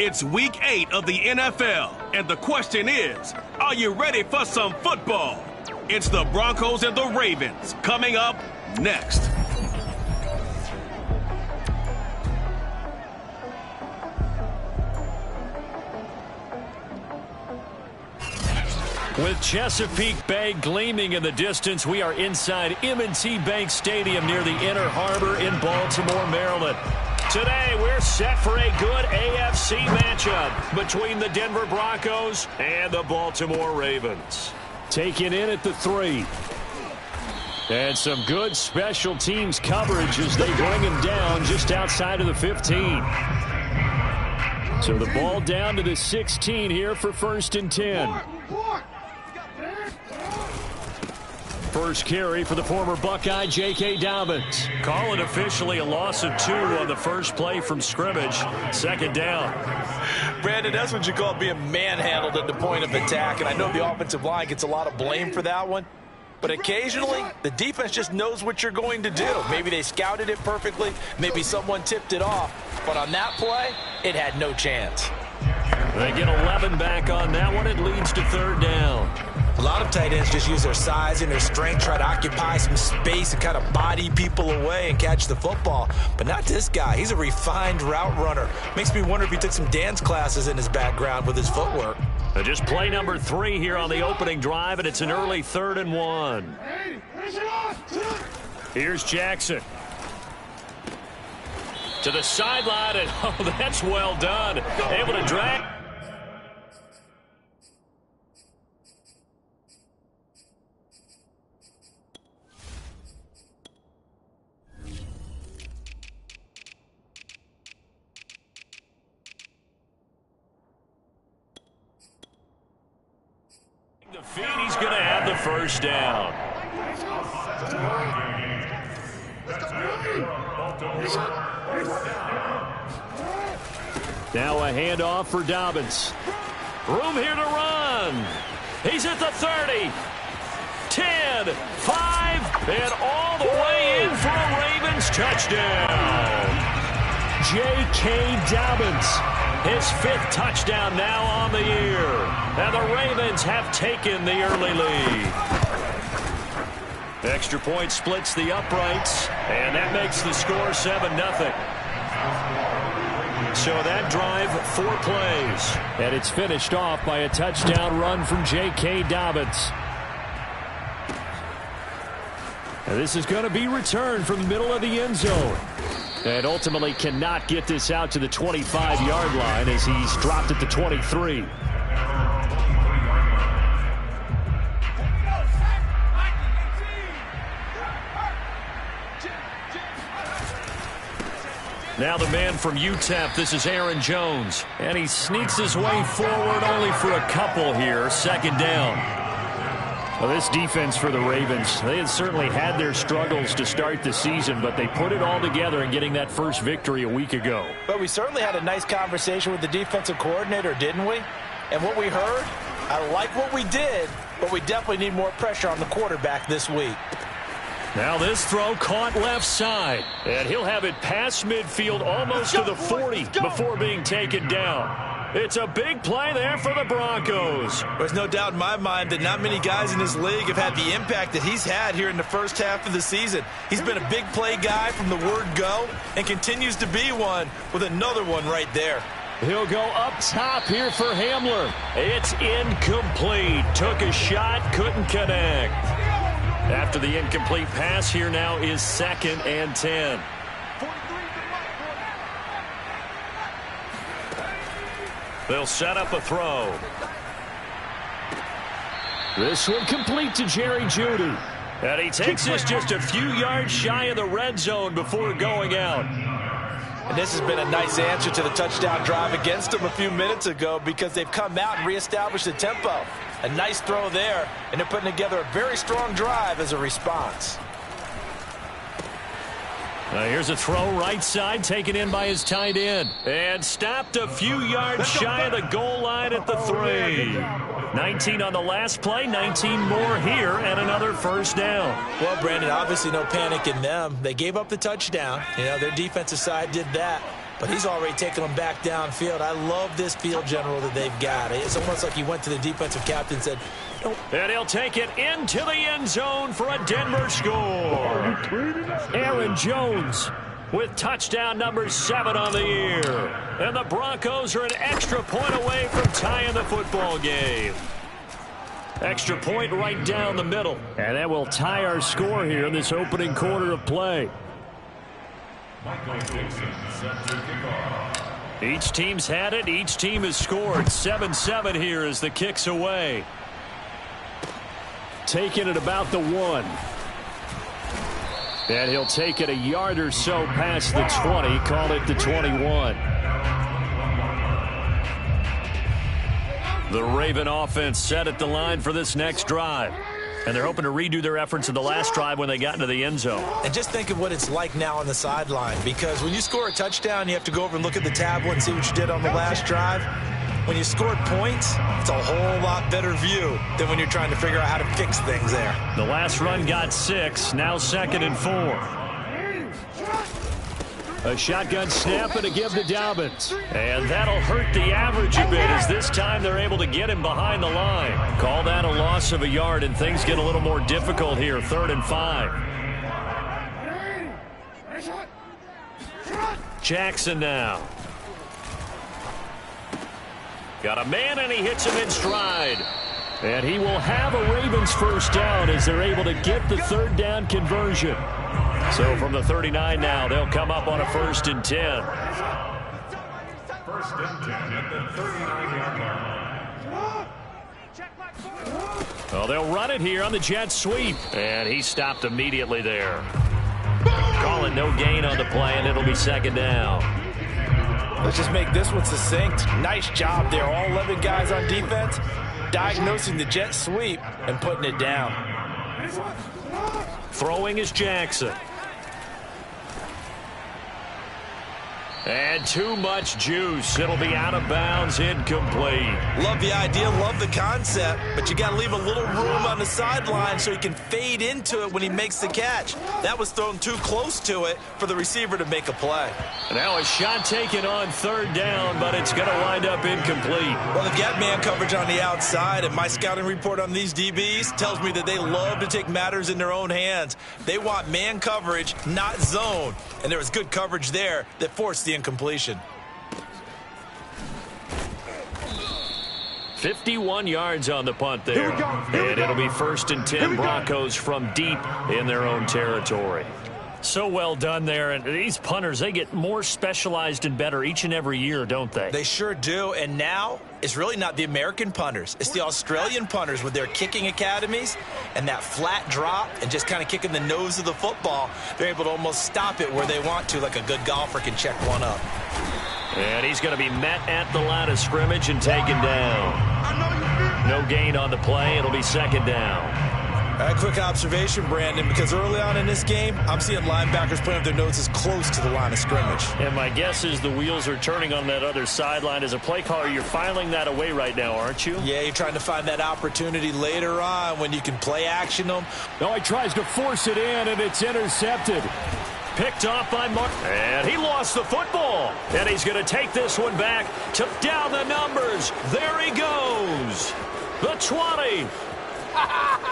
It's week 8 of the NFL, and the question is, are you ready for some football? It's the Broncos and the Ravens coming up next. With Chesapeake Bay gleaming in the distance, we are inside M&T Bank Stadium near the Inner Harbor in Baltimore, Maryland. Today, we're set for a good AFC matchup between the Denver Broncos and the Baltimore Ravens. Taken in at the 3. And some good special teams coverage as they bring him down just outside of the 15. So the ball down to the 16 here for 1st and 10. First carry for the former Buckeye, J.K. Dobbins. Call it officially a loss of 2 on the first play from scrimmage. 2nd down. Brandon, that's what you call being manhandled at the point of attack. And I know the offensive line gets a lot of blame for that one. But occasionally, the defense just knows what you're going to do. Maybe they scouted it perfectly. Maybe someone tipped it off. But on that play, it had no chance. They get 11 back on that one. It leads to 3rd down. A lot of tight ends just use their size and their strength, try to occupy some space and kind of body people away and catch the football. But not this guy. He's a refined route runner. Makes me wonder if he took some dance classes in his background with his footwork. Just play number 3 here on the opening drive, and it's an early 3rd and 1. Here's Jackson. To the sideline, and oh, that's well done. Able to drag. The feed, he's going to have the 1st down. Now a handoff for Dobbins. Room here to run. He's at the 30. 10, 5, and all the way in for a Ravens touchdown. J.K. Dobbins. His 5th touchdown now on the year. And the Ravens have taken the early lead. Extra point splits the uprights, and that makes the score 7-0. So that drive, 4 plays. And it's finished off by a touchdown run from J.K. Dobbins. And this is going to be returned from the middle of the end zone. And ultimately cannot get this out to the 25-yard line as he's dropped at the 23. Now the man from UTEP, this is Aaron Jones. And he sneaks his way forward only for a couple here. 2nd down. Well, this defense for the Ravens, they had certainly had their struggles to start the season, but they put it all together in getting that first victory a week ago. But we certainly had a nice conversation with the defensive coordinator, didn't we? And what we heard, I like what we did, but we definitely need more pressure on the quarterback this week. Now this throw caught left side, and he'll have it past midfield almost to the 40 before being taken down. It's a big play there for the Broncos. There's no doubt in my mind that not many guys in this league have had the impact that he's had here in the first half of the season. He's been a big play guy from the word go and continues to be one with another one right there. He'll go up top here for Hamler. It's incomplete. Took a shot, couldn't connect. After the incomplete pass, here now is 2nd and 10. They'll set up a throw. This one complete to Jerry Jeudy. And he takes this just a few yards shy of the red zone before going out. And this has been a nice answer to the touchdown drive against them a few minutes ago because they've come out and reestablished the tempo. A nice throw there, and they're putting together a very strong drive as a response. Here's a throw right side taken in by his tight end. And stopped a few yards shy of the goal line at the 3. 19 on the last play, 19 more here, and another 1st down. Well, Brandon, obviously no panic in them. They gave up the touchdown. You know, their defensive side did that. but he's already taken them back downfield. I love this field general that they've got. It's almost like he went to the defensive captain and said, nope. And he'll take it into the end zone for a Denver score. Aaron Jones with touchdown number 7 on the year. And the Broncos are an extra point away from tying the football game. Extra point right down the middle. And that will tie our score here in this opening quarter of play. Each team's had it. Each team has scored. 7-7 here as the kick's away. Taking it about the 1. And he'll take it a yard or so past the 20. Call it the 21. The Raven offense set at the line for this next drive. And they're hoping to redo their efforts in the last drive when they got into the end zone. And just think of what it's like now on the sideline. Because when you score a touchdown, you have to go over and look at the tablet and see what you did on the last drive. When you scored points, it's a whole lot better view than when you're trying to figure out how to fix things there. The last run got 6, now 2nd and 4. A shotgun snap and a give to Dobbins. And that'll hurt the average a bit as this time they're able to get him behind the line. Call that a loss of a yard, and things get a little more difficult here, 3rd and 5. Jackson now. Got a man, and he hits him in stride. And he will have a Ravens first down as they're able to get the 3rd down conversion. So from the 39 now, they'll come up on a 1st and 10. 1st and 10 at the 39-yard line. Well, they'll run it here on the jet sweep. And he stopped immediately there. Calling no gain on the play, and it'll be 2nd down. Let's just make this one succinct. Nice job there. All 11 guys on defense diagnosing the jet sweep and putting it down. Throwing is Jackson. And too much juice. It'll be out of bounds, incomplete. Love the idea, love the concept, but you got to leave a little room on the sideline so he can fade into it when he makes the catch. That was thrown too close to it for the receiver to make a play. Now a shot taken on 3rd down, but it's going to wind up incomplete. Well, they've got man coverage on the outside, and my scouting report on these DBs tells me that they love to take matters in their own hands. They want man coverage, not zone, and there was good coverage there that forced the incompletion. 51 yards on the punt there. And it'll be 1st and 10 Broncos from deep in their own territory. So well done there. And these punters, they get more specialized and better each and every year, don't they? They sure do. And now it's really not the American punters. It's the Australian punters with their kicking academies and that flat drop and just kind of kicking the nose of the football. They're able to almost stop it where they want to, like a good golfer can check one up. And he's going to be met at the line of scrimmage and taken down. No gain on the play. It'll be 2nd down. A quick observation, Brandon, because early on in this game, I'm seeing linebackers putting up their noses close to the line of scrimmage. And my guess is the wheels are turning on that other sideline. As a play caller, you're filing that away right now, aren't you? Yeah, you're trying to find that opportunity later on when you can play action them. No, he tries to force it in, and it's intercepted. Picked off by Mark. And he lost the football. And he's going to take this one back. Took down the numbers. There he goes. The 20.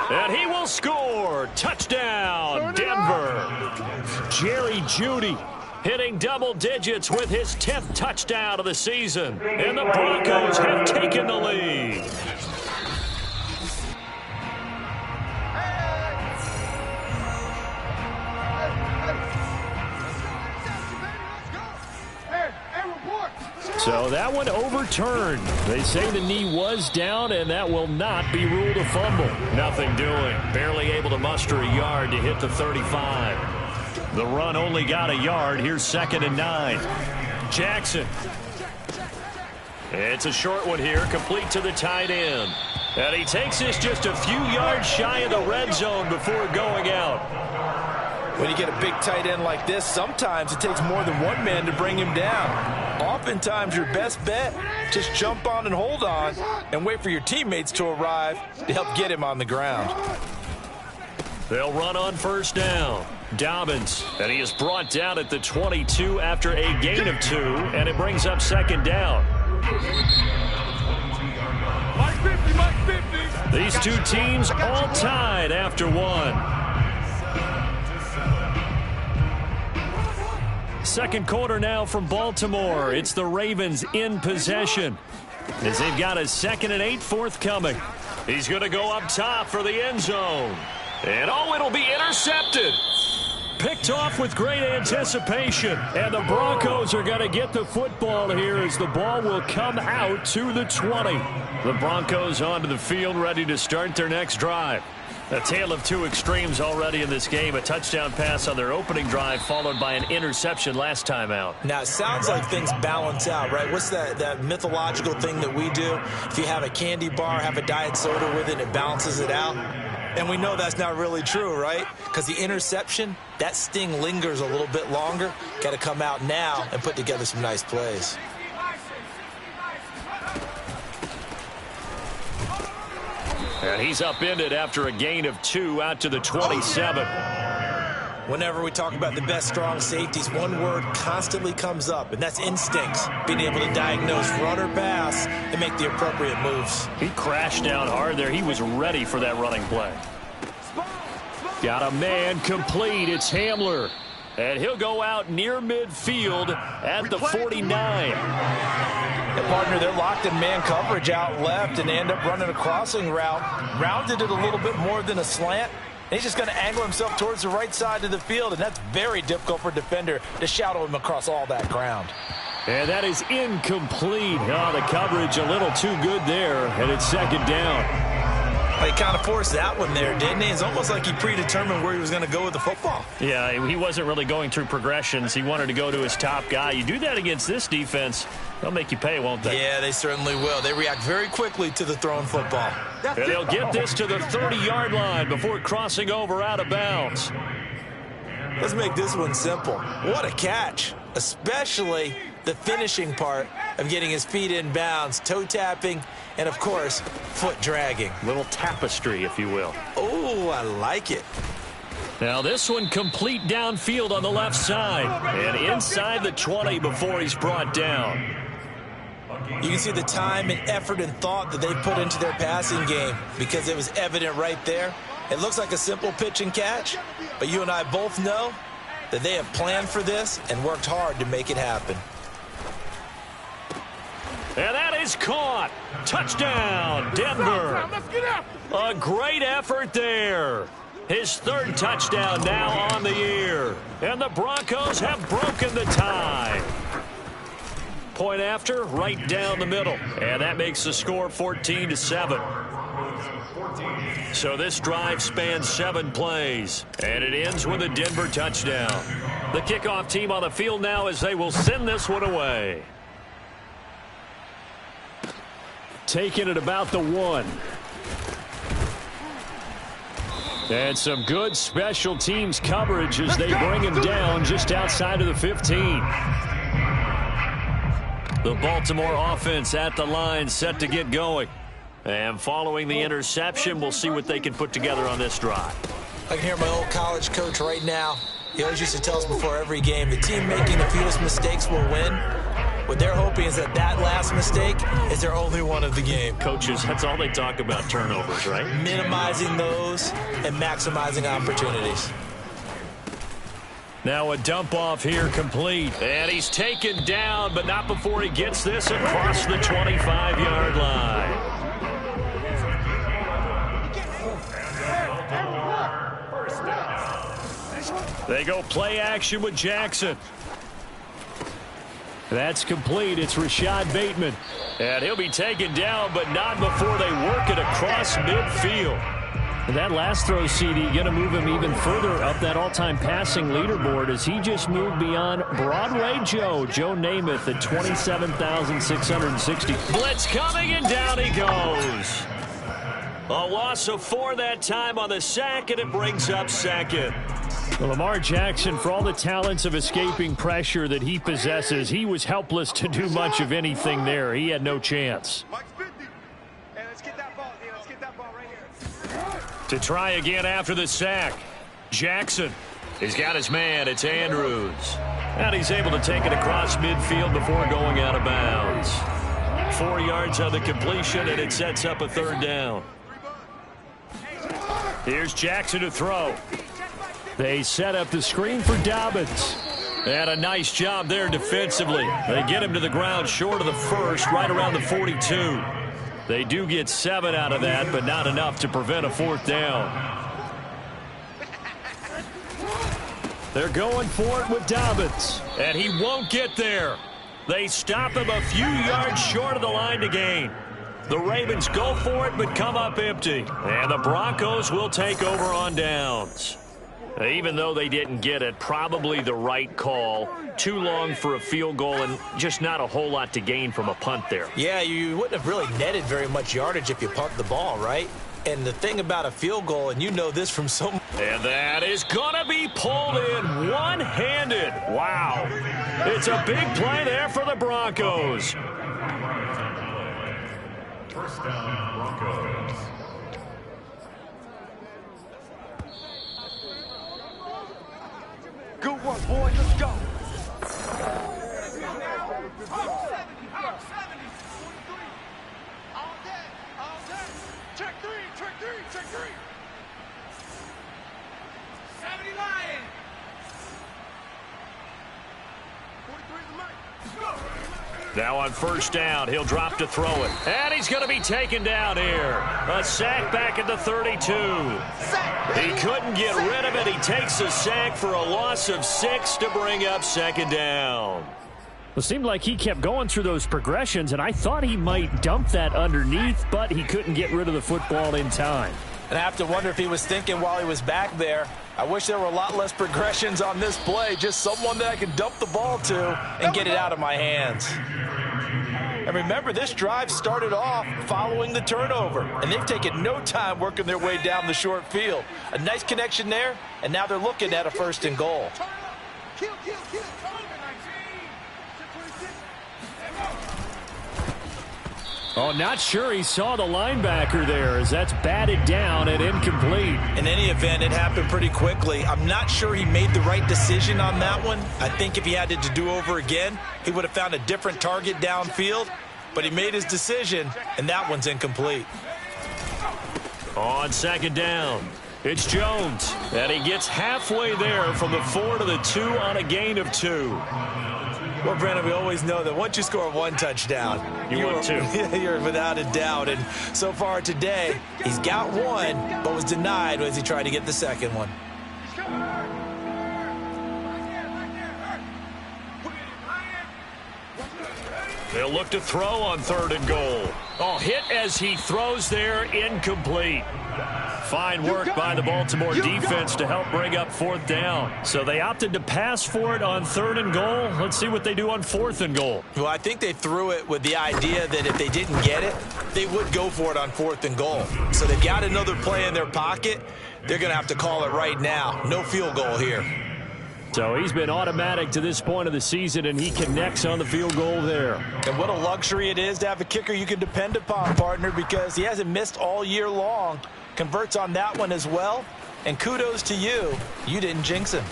And he will score. Touchdown, Denver. Jerry Jeudy hitting double digits with his 10th touchdown of the season. And the Broncos have taken the lead. So that one overturned. They say the knee was down, and that will not be ruled a fumble. Nothing doing. Barely able to muster a yard to hit the 35. The run only got a yard. Here's 2nd and 9. Jackson. It's a short one here, complete to the tight end. And he takes this just a few yards shy of the red zone before going out. When you get a big tight end like this, sometimes it takes more than one man to bring him down. Oftentimes, your best bet, just jump on and hold on and wait for your teammates to arrive to help get him on the ground. They'll run on first down. Dobbins, and he is brought down at the 22 after a gain of 2, and it brings up second down. These two teams all tied after 1. Second quarter now from Baltimore. It's the Ravens in possession as they've got a 2nd and 8 forthcoming. He's going to go up top for the end zone. And it'll be intercepted. Picked off with great anticipation. And the Broncos are going to get the football here as the ball will come out to the 20. The Broncos onto the field ready to start their next drive. A tale of two extremes already in this game. A touchdown pass on their opening drive followed by an interception last time out. Now, it sounds like things balance out, right? What's that mythological thing that we do? If you have a candy bar, have a diet soda with it, it balances it out. And we know that's not really true, right? Because the interception, that sting lingers a little bit longer. Got to come out now and put together some nice plays. And he's upended after a gain of 2 out to the 27. Whenever we talk about the best strong safeties, one word constantly comes up, and that's instincts. Being able to diagnose run or pass and make the appropriate moves. He crashed down hard there. He was ready for that running play. Got a man complete. It's Hamler. And he'll go out near midfield at the 49. The partner, they're locked in man coverage out left, and they end up running a crossing route. Rounded it a little bit more than a slant. And he's just going to angle himself towards the right side of the field, and that's very difficult for a defender to shadow him across all that ground. And that is incomplete. Oh, the coverage a little too good there, and it's second down. He kind of forced that one there, didn't he? It's almost like he predetermined where he was going to go with the football. Yeah, he wasn't really going through progressions. He wanted to go to his top guy. You do that against this defense, they'll make you pay, won't they? Yeah, they certainly will. They react very quickly to the thrown football. And they'll get this to the 30-yard line before crossing over out of bounds. Let's make this one simple. What a catch, especially the finishing part of getting his feet in bounds, toe tapping, and, of course, foot dragging. Little tapestry, if you will. Oh, I like it. Now this one complete downfield on the left side. And inside the 20 before he's brought down. You can see the time and effort and thought that they put into their passing game because it was evident right there. It looks like a simple pitch and catch, but you and I both know that they have planned for this and worked hard to make it happen. And that is caught. Touchdown, Denver. A great effort there. His third touchdown now on the year. And the Broncos have broken the tie. Point after, right down the middle. And that makes the score 14-7. So this drive spans 7 plays. And it ends with a Denver touchdown. The kickoff team on the field now as they will send this one away. Taking it about the 1. And some good special teams coverage as they bring him down just outside of the 15. The Baltimore offense at the line set to get going. And following the interception, we'll see what they can put together on this drive. I can hear my old college coach right now. He always used to tell us before every game, the team making the fewest mistakes will win. What they're hoping is that last mistake is their only one of the game. Coaches, that's all they talk about, turnovers, right? Minimizing those and maximizing opportunities. Now a dump off here complete. And he's taken down, but not before he gets this across the 25-yard line. They go play action with Jackson. That's complete. It's Rashad Bateman. And he'll be taken down, but not before they work it across midfield. And that last throw, CD, going to move him even further up that all-time passing leaderboard as he just moved beyond Broadway Joe Namath at 27,660. Blitz coming, and down he goes. A loss of 4 that time on the sack, and it brings up second. Well, Lamar Jackson, for all the talents of escaping pressure that he possesses, he was helpless to do much of anything there. He had no chance. Let's get that ball. Let's get that ball right here. To try again after the sack. Jackson. He's got his man. It's Andrews. And he's able to take it across midfield before going out of bounds. 4 yards on the completion, and it sets up a third down. Here's Jackson to throw. They set up the screen for Dobbins. And a nice job there defensively. They get him to the ground short of the first, right around the 42. They do get 7 out of that, but not enough to prevent a fourth down. They're going for it with Dobbins, and he won't get there. They stop him a few yards short of the line to gain. The Ravens go for it, but come up empty. And the Broncos will take over on downs. Even though they didn't get it, probably the right call. Too long for a field goal and just not a whole lot to gain from a punt there. Yeah, you wouldn't have really netted very much yardage if you pumped the ball, right? And the thing about a field goal, and you know this from so much. And that is going to be pulled in one-handed. Wow. It's a big play there for the Broncos. First down, Broncos. Good work, boys. Let's go. Check three. 70 Lions. 43 is the mark. Let's go. Now on first down, he'll drop to throw it. And he's going to be taken down here. A sack back at the 32. He couldn't get rid of it. He takes a sack for a loss of 6 to bring up second down. It seemed like he kept going through those progressions, and I thought he might dump that underneath, but he couldn't get rid of the football in time. And I have to wonder if he was thinking while he was back there, I wish there were a lot less progressions on this play, just someone that I can dump the ball to and get it out of my hands. And remember, this drive started off following the turnover, and they've taken no time working their way down the short field. A nice connection there, and now they're looking at a 1st and goal. Kill. Oh, not sure he saw the linebacker there as that's batted down and incomplete. In any event, it happened pretty quickly. I'm not sure he made the right decision on that one. I think if he had it to do over again, he would have found a different target downfield. But he made his decision, and that one's incomplete. On second down, it's Jones. And he gets halfway there from the 4 to the 2 on a gain of 2. Well, Brandon, we always know that once you score 1 touchdown, you win 2. You're without a doubt. And so far today, he's got 1, but was denied as he tried to get the second one. They'll look to throw on 3rd and goal. Oh, hit as he throws there, incomplete. Fine work by the Baltimore defense to help bring up 4th down. So they opted to pass for it on 3rd and goal. Let's see what they do on 4th and goal. Well, I think they threw it with the idea that if they didn't get it, they would go for it on 4th and goal. So they've got another play in their pocket. They're going to have to call it right now. No field goal here. So he's been automatic to this point of the season, and he connects on the field goal there. And what a luxury it is to have a kicker you can depend upon, partner, because he hasn't missed all year long. Converts on that one as well. And kudos to you. You didn't jinx him.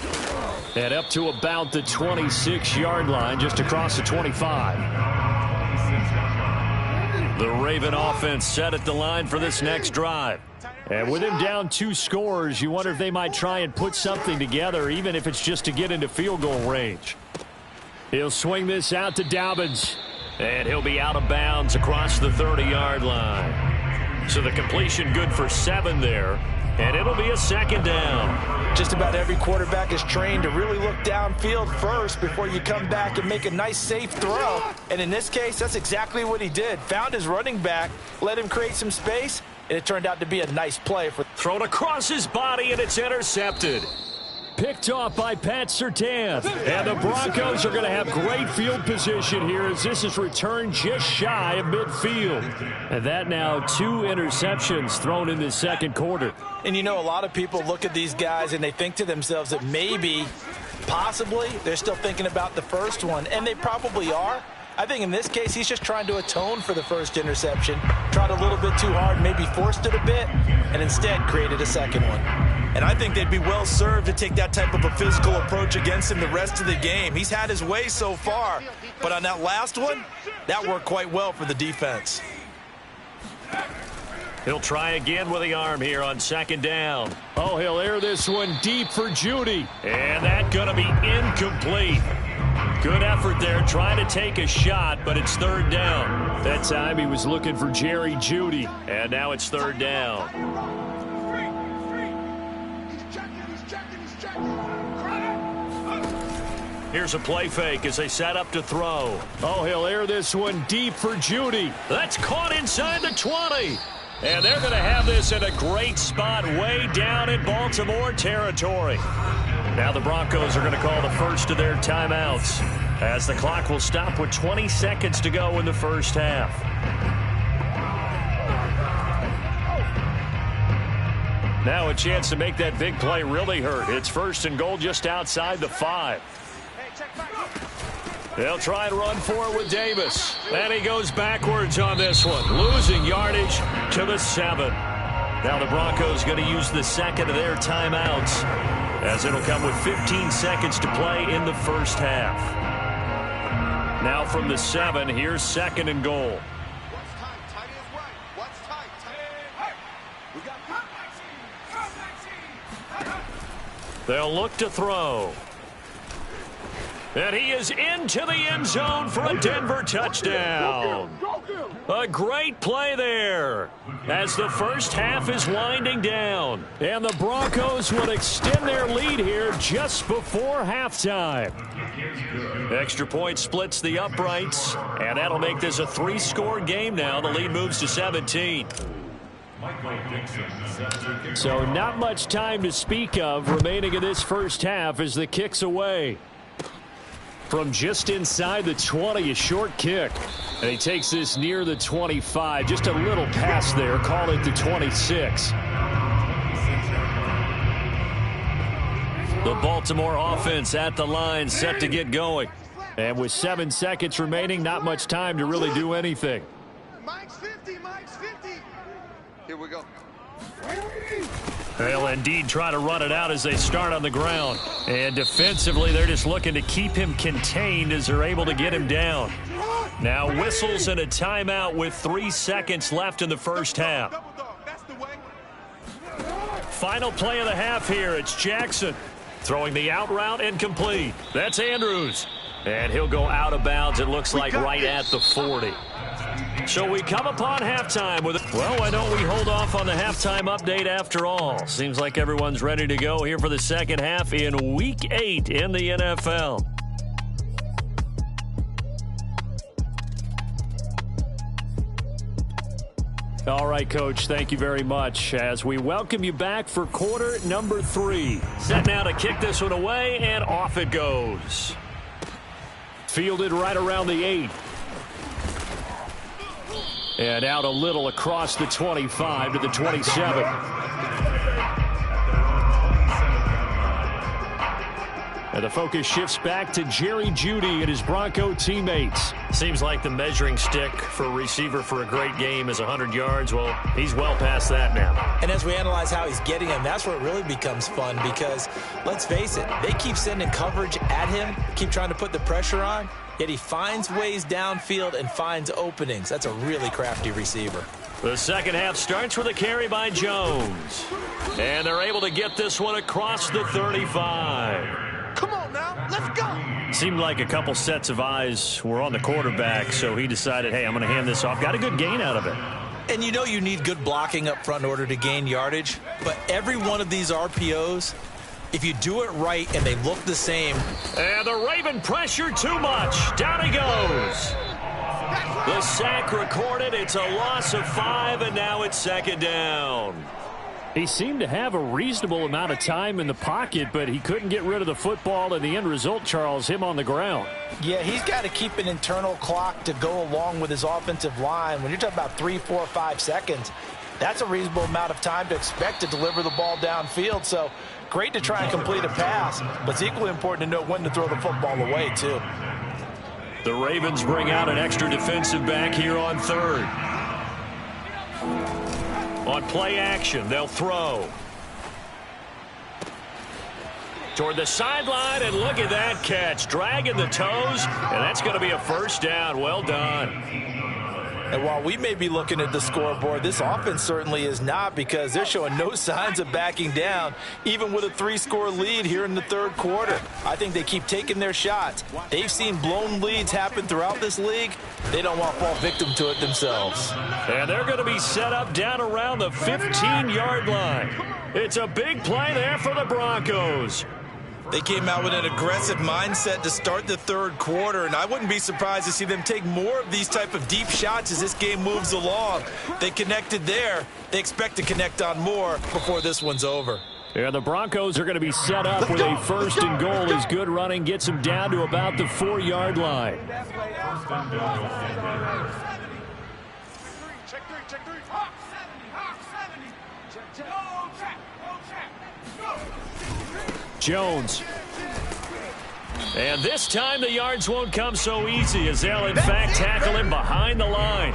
And up to about the 26-yard line, just across the 25. The Raven offense set at the line for this next drive. And with him down 2 scores, you wonder if they might try and put something together, even if it's just to get into field goal range. He'll swing this out to Dobbins. And he'll be out of bounds across the 30-yard line. So the completion good for 7 there. And it'll be a second down. Just about every quarterback is trained to really look downfield first before you come back and make a nice, safe throw. And in this case, that's exactly what he did. Found his running back, let him create some space, and it turned out to be a nice play. Thrown across his body, and it's intercepted. Picked off by Pat Surtain. And the Broncos are going to have great field position here as this is returned just shy of midfield. And that now 2 interceptions thrown in the second quarter. And you know, a lot of people look at these guys and they think to themselves that maybe, possibly, they're still thinking about the first one. And they probably are. I think in this case, he's just trying to atone for the first interception. Tried a little bit too hard, maybe forced it a bit, and instead created a second one. And I think they'd be well served to take that type of a physical approach against him the rest of the game. He's had his way so far, but on that last one, that worked quite well for the defense. He'll try again with the arm here on second down. Oh, he'll air this one deep for Judy. And that's going to be incomplete. Good effort there trying to take a shot, but it's third down. That time he was looking for Jerry Judy. And now it's third down. Here's a play fake as they set up to throw. Oh, he'll air this one deep for Judy. That's caught inside the 20. And they're going to have this in a great spot way down in Baltimore territory. Now the Broncos are going to call the first of their timeouts as the clock will stop with 20 seconds to go in the first half. Now a chance to make that big play really hurt. It's first and goal just outside the 5. They'll try and run for it with Davis. And he goes backwards on this one, losing yardage to the 7. Now the Broncos going to use the second of their timeouts as it'll come with 15 seconds to play in the first half. Now from the 7, here's second and goal. They'll look to throw. And he is into the end zone for a Denver touchdown. A great play there as the first half is winding down. And the Broncos will extend their lead here just before halftime. Extra point splits the uprights, and that'll make this a 3-score game now. The lead moves to 17. So not much time to speak of remaining in this first half as the kick's away. From just inside the 20, a short kick. And he takes this near the 25. Just a little pass there. Call it the 26. The Baltimore offense at the line set to get going. And with 7 seconds remaining, not much time to really do anything. Mike's 50, Mike's 50. Here we go. They'll indeed try to run it out as they start on the ground. And defensively, they're just looking to keep him contained as they're able to get him down. Now whistles and a timeout with 3 seconds left in the first half. Final play of the half here. It's Jackson throwing the out route incomplete. That's Andrews. And he'll go out of bounds, it looks like, right at the 40. So we come upon halftime with it. Well, why don't we hold off on the halftime update after all? Seems like everyone's ready to go here for the second half in Week 8 in the NFL. All right, Coach, thank you very much as we welcome you back for quarter number 3. Set now to kick this one away, and off it goes. Fielded right around the 8. And out a little across the 25 to the 27. And the focus shifts back to Jerry Jeudy and his Bronco teammates. Seems like the measuring stick for a receiver for a great game is 100 yards. Well, he's well past that now. And as we analyze how he's getting them, that's where it really becomes fun because, let's face it, they keep sending coverage at him, keep trying to put the pressure on, yet he finds ways downfield and finds openings. That's a really crafty receiver. The second half starts with a carry by Jones. And they're able to get this one across the 35. Come on now, let's go. Seemed like a couple sets of eyes were on the quarterback, so he decided, hey, I'm going to hand this off. Got a good gain out of it. And you know you need good blocking up front in order to gain yardage, but every one of these RPOs, if you do it right and they look the same. And the Raven pressure too much. Down he goes. The sack recorded. It's a loss of 5, and now it's second down. He seemed to have a reasonable amount of time in the pocket, but he couldn't get rid of the football, and the end result, Charles, him on the ground. Yeah, he's got to keep an internal clock to go along with his offensive line. When you're talking about 3, 4, 5 seconds, that's a reasonable amount of time to expect to deliver the ball downfield. So great to try and complete a pass, but it's equally important to know when to throw the football away, too. The Ravens bring out an extra defensive back here on third. On play action, they'll throw. Toward the sideline, and look at that catch. Dragging the toes, and that's going to be a first down. Well done. And while we may be looking at the scoreboard, this offense certainly is not, because they're showing no signs of backing down, even with a 3-score lead here in the third quarter. I think they keep taking their shots. They've seen blown leads happen throughout this league. They don't want to fall victim to it themselves. And they're going to be set up down around the 15-yard line. It's a big play there for the Broncos. They came out with an aggressive mindset to start the third quarter, and I wouldn't be surprised to see them take more of these type of deep shots as this game moves along. They connected there. They expect to connect on more before this one's over. Yeah, the Broncos are going to be set up with a first and goal as good running gets them down to about the 4-yard line. Check three. Hawk 70. Check. Jones. And this time the yards won't come so easy, as they'll in fact tackle him behind the line.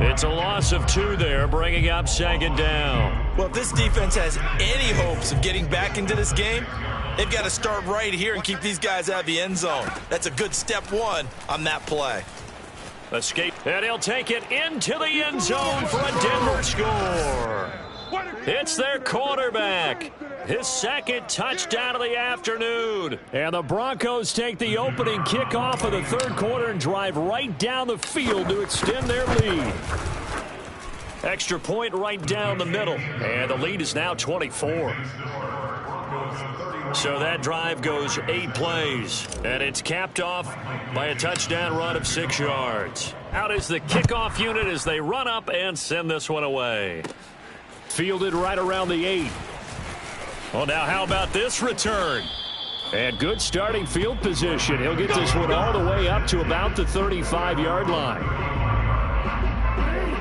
It's a loss of 2 there, bringing up second down. Well, if this defense has any hopes of getting back into this game, they've got to start right here and keep these guys out of the end zone. That's a good step 1 on that play. Escape, and he'll take it into the end zone for a Denver score. It's their quarterback. His second touchdown of the afternoon. And the Broncos take the opening kickoff of the third quarter and drive right down the field to extend their lead. Extra point right down the middle. And the lead is now 24. So that drive goes 8 plays. And it's capped off by a touchdown run of 6 yards. Out is the kickoff unit as they run up and send this one away. Fielded right around the 8. Well, now how about this return? And good starting field position. He'll get this one all the way up to about the 35-yard line.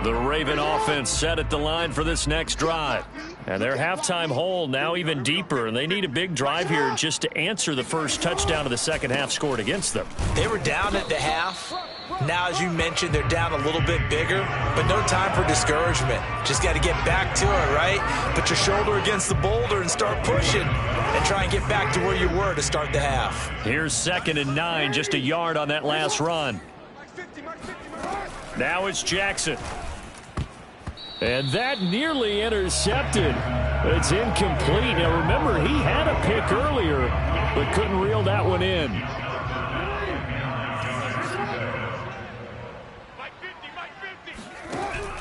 The Raven offense set at the line for this next drive. And their halftime hole now even deeper, and they need a big drive here just to answer the first touchdown of the second half scored against them. They were down at the half. Now, as you mentioned, they're down a little bit bigger, but no time for discouragement. Just got to get back to it, right? Put your shoulder against the boulder and start pushing and try and get back to where you were to start the half. Here's 2nd and 9, just a yard on that last run. Now it's Jackson. And that nearly intercepted. It's incomplete. Now, remember, he had a pick earlier, but couldn't reel that one in.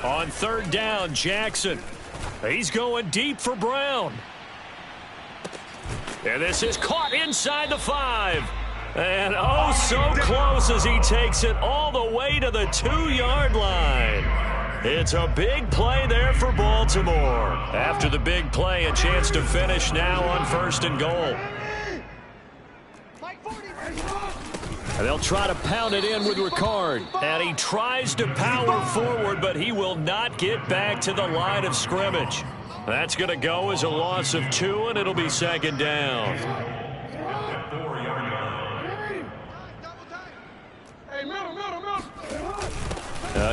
On third down, Jackson. He's going deep for Brown. And this is caught inside the 5. And oh, so close as he takes it all the way to the 2-yard line. It's a big play there for Baltimore. After the big play, a chance to finish now on 1st and goal. And they'll try to pound it in with Ricard. And he tries to power forward, but he will not get back to the line of scrimmage. That's going to go as a loss of 2, and it'll be 2nd down.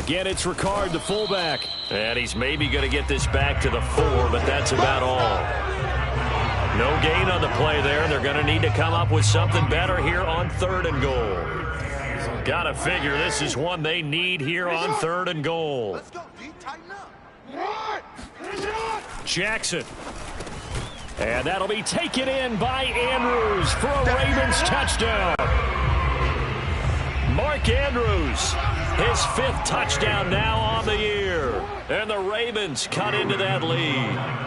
Again, it's Ricard, the fullback. And he's maybe going to get this back to the 4, but that's about all. No gain on the play there. They're going to need to come up with something better here on 3rd and goal. Got to figure this is one they need here on 3rd and goal. Let's go, D. Tighten up. Jackson. And that'll be taken in by Andrews for a Ravens touchdown. Mark Andrews, his 5th touchdown now on the year. And the Ravens cut into that lead.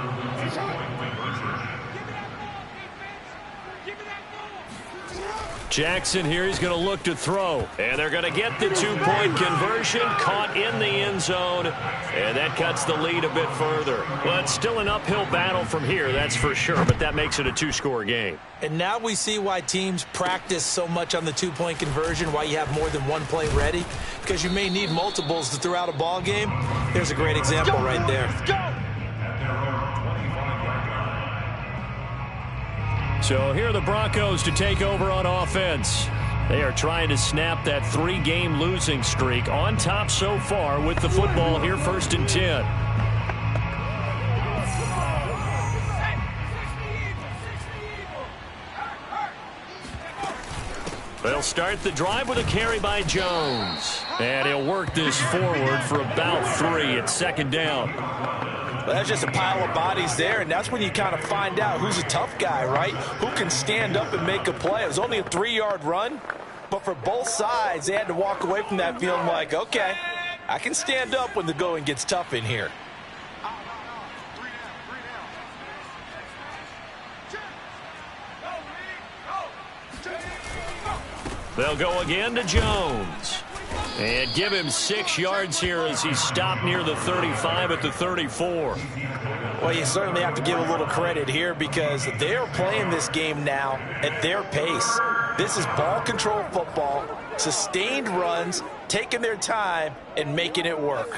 Jackson here, he's going to look to throw. And they're going to get the 2-point conversion, caught in the end zone. And that cuts the lead a bit further. Well, it's still an uphill battle from here, that's for sure. But that makes it a 2-score game. And now we see why teams practice so much on the 2-point conversion, why you have more than one play ready. Because you may need multiples to throw out a ball game. There's a great example right there. So here are the Broncos to take over on offense. They are trying to snap that 3-game losing streak. On top so far with the football here, 1st and 10. They'll start the drive with a carry by Jones. And he'll work this forward for about 3 at 2nd down. Well, that's just a pile of bodies there, and that's when you kind of find out who's a tough guy, right? Who can stand up and make a play. It was only a 3-yard run, but for both sides, they had to walk away from that feeling like, okay, I can stand up when the going gets tough in here. They'll go again to Jones. And give him 6 yards here as he stopped near the 35 at the 34. Well, you certainly have to give a little credit here because they're playing this game now at their pace. This is ball control football, sustained runs, taking their time and making it work.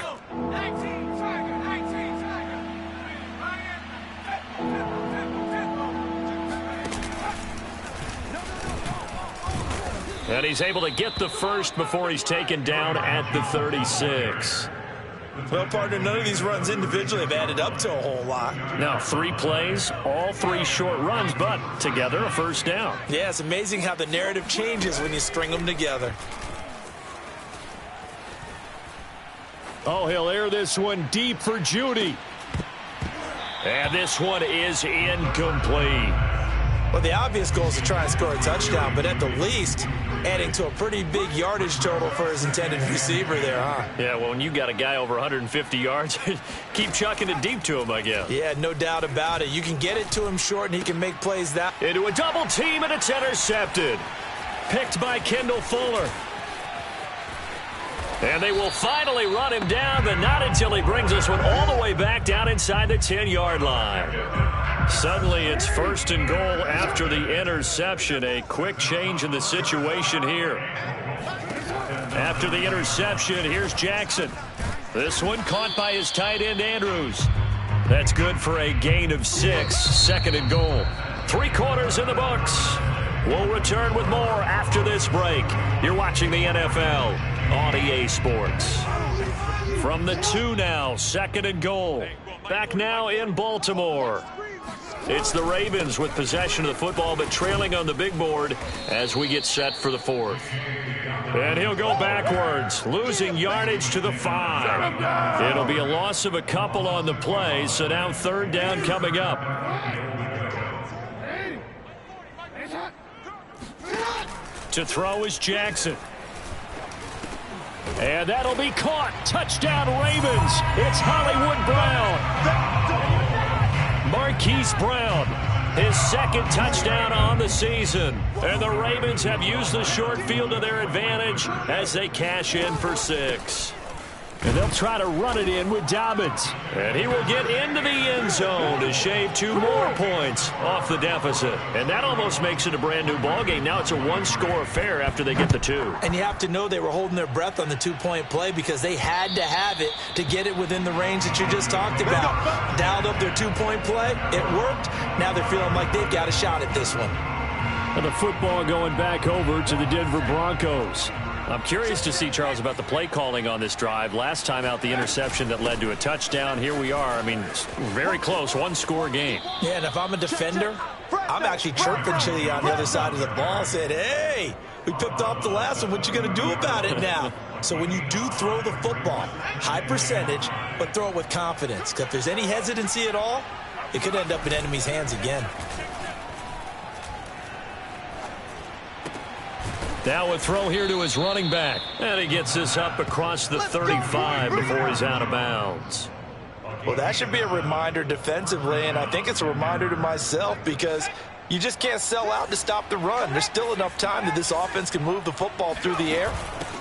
And he's able to get the first before he's taken down at the 36. Well, partner, none of these runs individually have added up to a whole lot. Now 3 plays, all 3 short runs, but together a 1st down. Yeah, it's amazing how the narrative changes when you string them together. Oh, he'll air this one deep for Judy. And this one is incomplete. Well, the obvious goal is to try and score a touchdown, but at the least, adding to a pretty big yardage total for his intended receiver there, huh? Yeah, well, when you got a guy over 150 yards, keep chucking it deep to him, I guess. Yeah, no doubt about it. You can get it to him short, and he can make plays that. Into a double team, and it's intercepted. Picked by Kendall Fuller. And they will finally run him down, but not until he brings this one all the way back down inside the 10-yard line. Suddenly, it's 1st and goal after the interception. A quick change in the situation here. After the interception, here's Jackson. This one caught by his tight end, Andrews. That's good for a gain of 6, 2nd and goal. 3 quarters in the books. We'll return with more after this break. You're watching the NFL on EA Sports. From the 2 now, 2nd and goal. Back now in Baltimore. It's the Ravens with possession of the football, but trailing on the big board as we get set for the 4th. And he'll go backwards, losing yardage to the 5. It'll be a loss of a couple on the play, so now 3rd down coming up. To throw is Jackson. And that'll be caught. Touchdown, Ravens. It's Hollywood Brown. Marquise Brown, his 2nd touchdown on the season. And the Ravens have used the short field to their advantage as they cash in for 6. And they'll try to run it in with Dobbins. And he will get into the end zone to shave 2 more points off the deficit. And that almost makes it a brand new ball game. Now it's a 1-score affair after they get the 2. And you have to know they were holding their breath on the 2-point play because they had to have it to get it within the range that you just talked about. Dialed up their 2-point play. It worked. Now they're feeling like they've got a shot at this one. And the football going back over to the Denver Broncos. I'm curious to see, Charles, about the play calling on this drive. Last time out, the interception that led to a touchdown. Here we are. I mean, very close, 1-score game. Yeah, and if I'm a defender, I'm actually chirping Chili on the other side of the ball, saying, hey, we picked off the last one. What you going to do about it now? So when you do throw the football, high percentage, but throw it with confidence. Because if there's any hesitancy at all, it could end up in enemy's hands again. Now a throw here to his running back. And he gets this up across the 35 before he's out of bounds. Well, that should be a reminder defensively, and I think it's a reminder to myself because you just can't sell out to stop the run. There's still enough time that this offense can move the football through the air,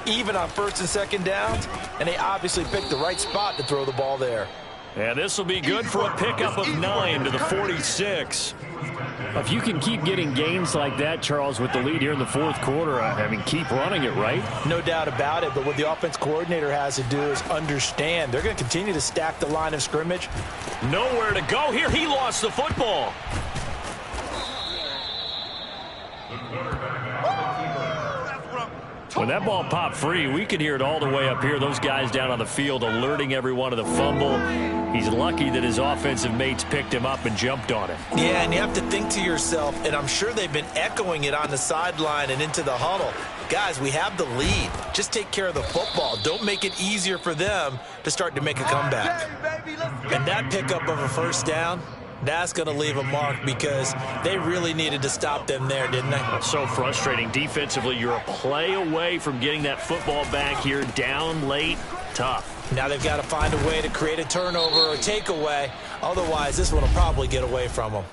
even on 1st and 2nd downs, and they obviously picked the right spot to throw the ball there. And this will be good for a pickup of 9 to the 46. If you can keep getting gains like that, Charles, with the lead here in the 4th quarter, I mean, keep running it, right? No doubt about it, but what the offense coordinator has to do is understand. They're going to continue to stack the line of scrimmage. Nowhere to go here. He lost the football. When that ball popped free, we could hear it all the way up here. Those guys down on the field alerting everyone of the fumble. He's lucky that his offensive mates picked him up and jumped on it. Yeah, and you have to think to yourself, and I'm sure they've been echoing it on the sideline and into the huddle. Guys, we have the lead. Just take care of the football. Don't make it easier for them to start to make a comeback. And that pickup of a first down, that's going to leave a mark because they really needed to stop them there, didn't they? So frustrating. Defensively, you're a play away from getting that football back here down late. Tough. Now they've got to find a way to create a turnover or takeaway. Otherwise, this one will probably get away from them.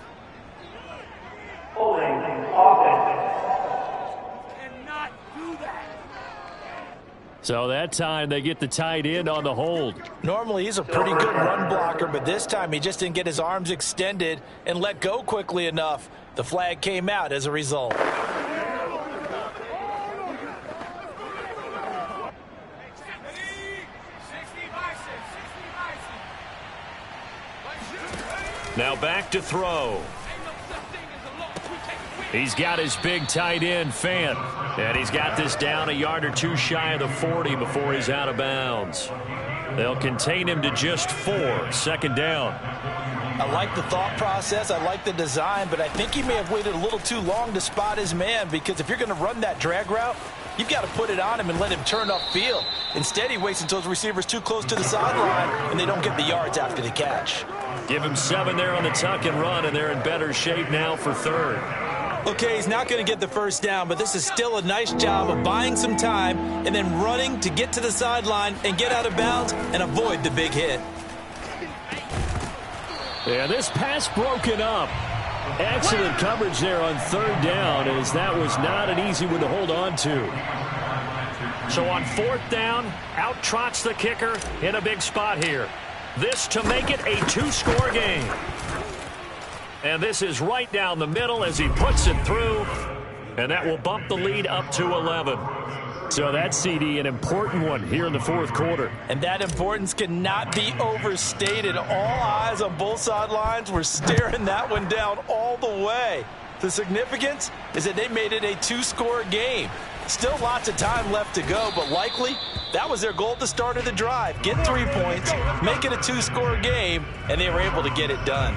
So that time they get the tight end on the hold. Normally he's a pretty good run blocker, but this time he just didn't get his arms extended and let go quickly enough. The flag came out as a result. Now back to throw. He's got his big tight end, Fant. And he's got this down a yard or two shy of the 40 before he's out of bounds. They'll contain him to just 4. Second down. I like the thought process. I like the design, but I think he may have waited a little too long to spot his man, because if you're going to run that drag route, you've got to put it on him and let him turn upfield. Instead, he waits until his receiver's too close to the sideline, and they don't get the yards after the catch. Give him 7 there on the tuck and run, and they're in better shape now for third. Okay, he's not going to get the first down, but this is still a nice job of buying some time and then running to get to the sideline and get out of bounds and avoid the big hit. Yeah, this pass broken up. Excellent coverage there on third down, as that was not an easy one to hold on to. So on fourth down, out trots the kicker in a big spot here. This to make it a 2-score game. And this is right down the middle as he puts it through. And that will bump the lead up to 11. So that CD, an important one here in the fourth quarter. And that importance cannot be overstated. All eyes on both sidelines were staring that one down all the way. The significance is that they made it a 2-score game. Still lots of time left to go, but likely that was their goal at the start of the drive. Get 3 points, make it a 2-score game, and they were able to get it done.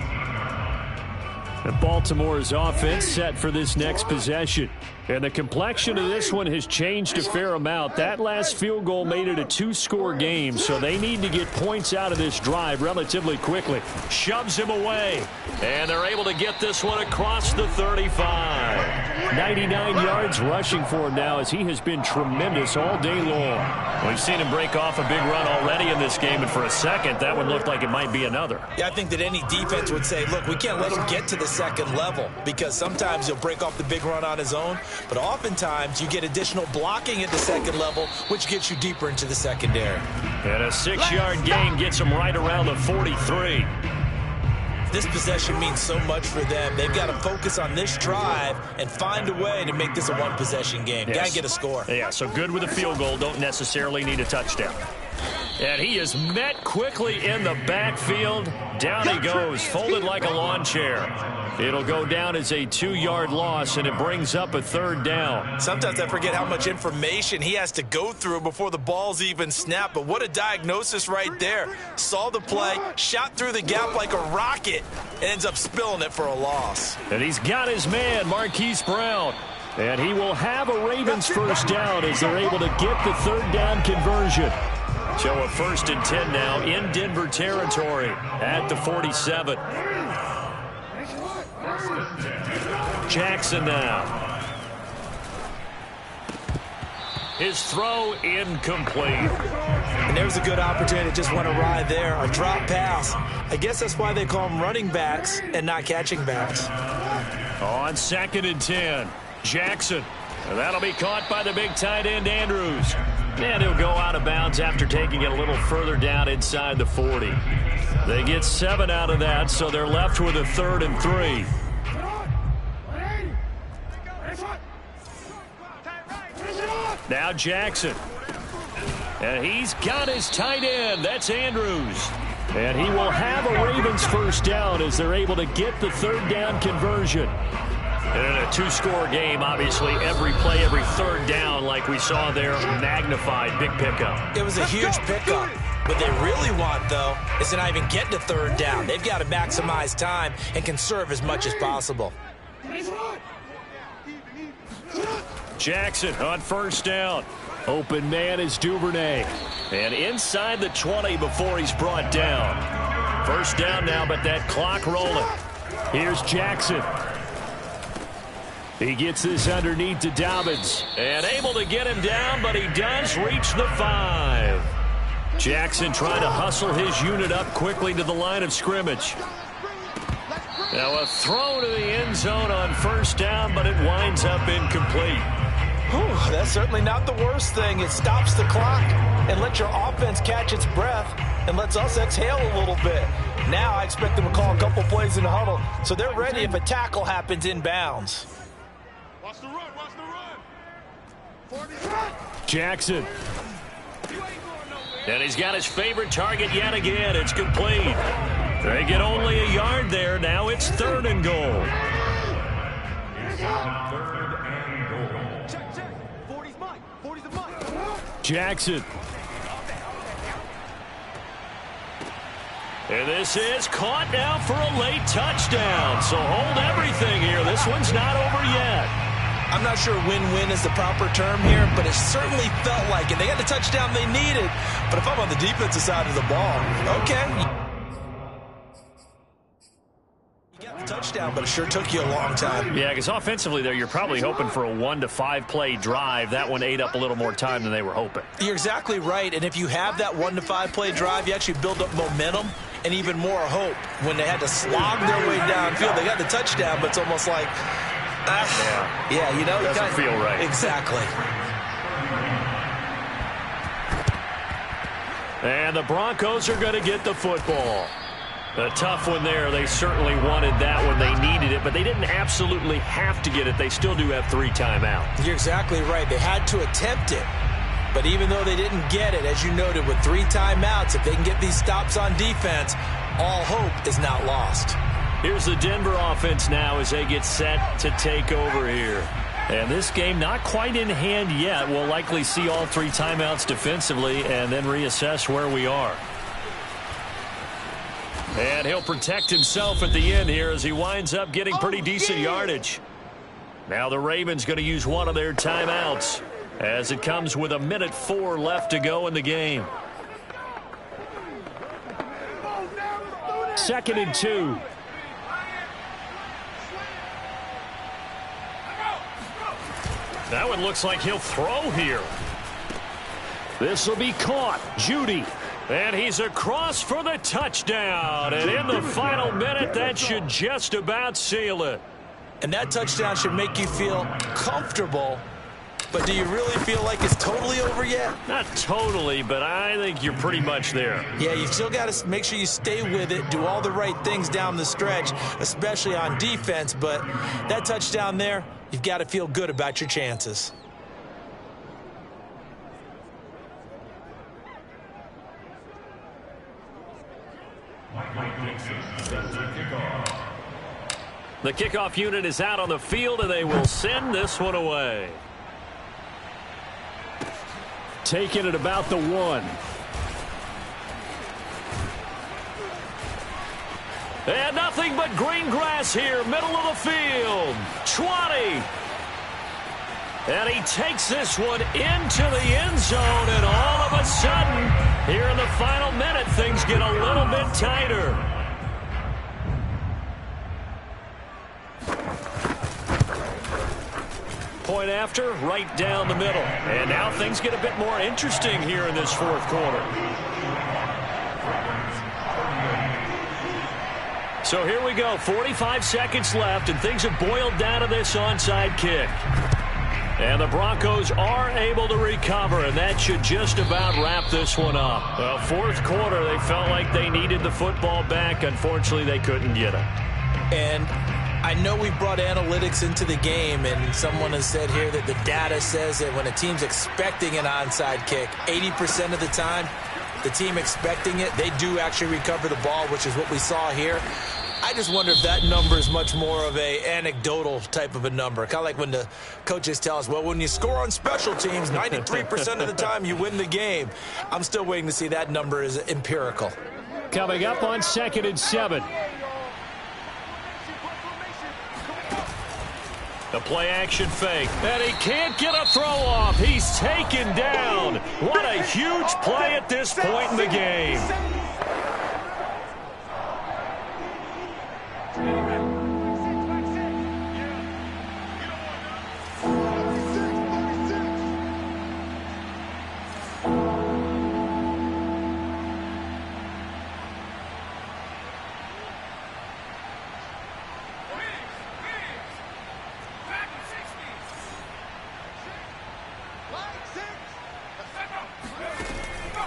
And Baltimore's offense set for this next possession. And the complexion of this one has changed a fair amount. That last field goal made it a 2-score game, so they need to get points out of this drive relatively quickly. Shoves him away, and they're able to get this one across the 35. 99 yards rushing for him now, as he has been tremendous all day long. We've seen him break off a big run already in this game, and for a second, that one looked like it might be another. Yeah, I think that any defense would say, look, we can't let him get to the second level, because sometimes he'll break off the big run on his own, but oftentimes you get additional blocking at the second level, which gets you deeper into the secondary. And a 6-yard gain gets him right around the 43. This possession means so much for them. They've got to focus on this drive and find a way to make this a one-possession game. Yes. Got to get a score. Yeah, so good with a field goal. Don't necessarily need a touchdown. And he is met quickly in the backfield. Down he goes, folded like a lawn chair. It'll go down as a 2-yard loss, and it brings up a third down. Sometimes I forget how much information he has to go through before the ball's even snapped, but what a diagnosis right there. Saw the play, shot through the gap like a rocket, and ends up spilling it for a loss. And he's got his man, Marquise Brown. And he will have a Ravens first down as they're able to get the third down conversion. So a 1st and 10 now in Denver territory at the 47. Jackson now. His throw incomplete. And there's a good opportunity to just want to ride there. A drop pass. I guess that's why they call them running backs and not catching backs. On 2nd and 10, Jackson. And that'll be caught by the big tight end, Andrews. And he'll go out of bounds after taking it a little further down inside the 40. They get 7 out of that, so they're left with a 3rd and 3. Now Jackson. And he's got his tight end. That's Andrews. And he will have a Ravens first down as they're able to get the third down conversion. And in a two-score game, obviously, every play, every third down, like we saw there, magnified, big pickup. It was a huge pickup. What they really want, though, is to not even get to third down. They've got to maximize time and conserve as much as possible. Jackson on first down. Open man is Duvernay. And inside the 20 before he's brought down. First down now, but that clock rolling. Here's Jackson. He gets this underneath to Dobbins. And able to get him down, but he does reach the 5. Jackson trying to hustle his unit up quickly to the line of scrimmage. Now a throw to the end zone on first down, but it winds up incomplete. Whew, that's certainly not the worst thing. It stops the clock and lets your offense catch its breath and lets us exhale a little bit. Now I expect them to call a couple plays in the huddle, so they're ready if a tackle happens inbounds. Watch the run, watch the run. Jackson. And he's got his favorite target yet again. It's complete. They get only a yard there. Now it's 3rd and goal. Check, check. 40's mine. 40's the mine. Jackson. And this is caught now for a late touchdown. So hold everything here. This one's not over yet. I'm not sure win-win is the proper term here, but it certainly felt like it. They got the touchdown they needed. But if I'm on the defensive side of the ball, okay. You got the touchdown, but it sure took you a long time. Yeah, because offensively there, you're probably hoping for a 1 to 5 play drive. That one ate up a little more time than they were hoping. You're exactly right. And if you have that 1 to 5 play drive, you actually build up momentum and even more hope. When they had to slog their way downfield, they got the touchdown, but it's almost like, yeah, you know, it doesn't feel right. Exactly. And the Broncos are going to get the football. A tough one there. They certainly wanted that one. They needed it, but they didn't absolutely have to get it. They still do have 3 timeouts. You're exactly right. They had to attempt it. But even though they didn't get it, as you noted, with 3 timeouts, if they can get these stops on defense, all hope is not lost. Here's the Denver offense now as they get set to take over here. And this game not quite in hand yet. We'll likely see all 3 timeouts defensively and then reassess where we are. And he'll protect himself at the end here as he winds up getting pretty decent yardage. Now the Ravens going to use one of their timeouts as it comes with 1:04 left to go in the game. 2nd and 2. That one looks like he'll throw here. This will be caught. Judy. And he's across for the touchdown. And in the final minute, that should just about seal it. And that touchdown should make you feel comfortable. But do you really feel like it's totally over yet? Not totally, but I think you're pretty much there. Yeah, you've still got to make sure you stay with it, do all the right things down the stretch, especially on defense. But that touchdown there, you've got to feel good about your chances. The kickoff unit is out on the field, and they will send this one away. Taking it about the 1. And nothing but green grass here, middle of the field. 20. And he takes this one into the end zone, and all of a sudden, here in the final minute, things get a little bit tighter. Point after, right down the middle. And now things get a bit more interesting here in this 4th quarter. So here we go, 45 seconds left, and things have boiled down to this onside kick. And the Broncos are able to recover, and that should just about wrap this one up. Well, 4th quarter, they felt like they needed the football back. Unfortunately, they couldn't get it. And I know we brought analytics into the game, and someone has said here that the data says that when a team's expecting an onside kick, 80% of the time, the team expecting it, they do actually recover the ball, which is what we saw here. I just wonder if that number is much more of a anecdotal type of a number. Kind of like when the coaches tell us, well, when you score on special teams, 93% of the time you win the game. I'm still waiting to see that number is empirical. Coming up on 2nd and 7. The play action fake. And he can't get a throw off. He's taken down. What a huge play at this point in the game.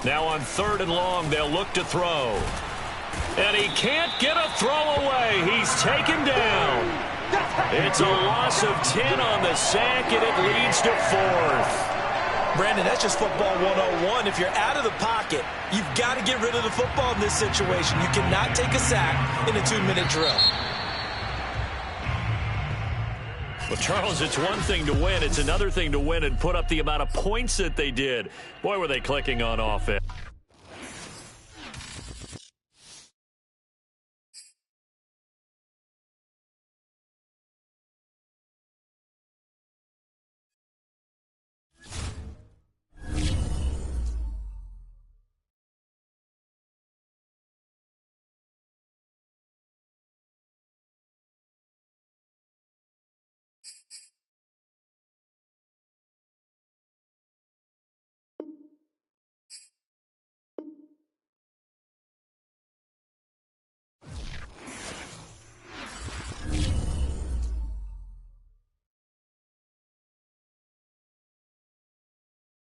Now on 3rd and long, they'll look to throw. And he can't get a throw away. He's taken down. It's a loss of 10 on the sack, and it leads to 4th. Brandon, that's just football 101. If you're out of the pocket, you've got to get rid of the football in this situation. You cannot take a sack in a 2-minute drill. Well, Charles, it's one thing to win. It's another thing to win and put up the amount of points that they did. Boy, were they clicking on offense.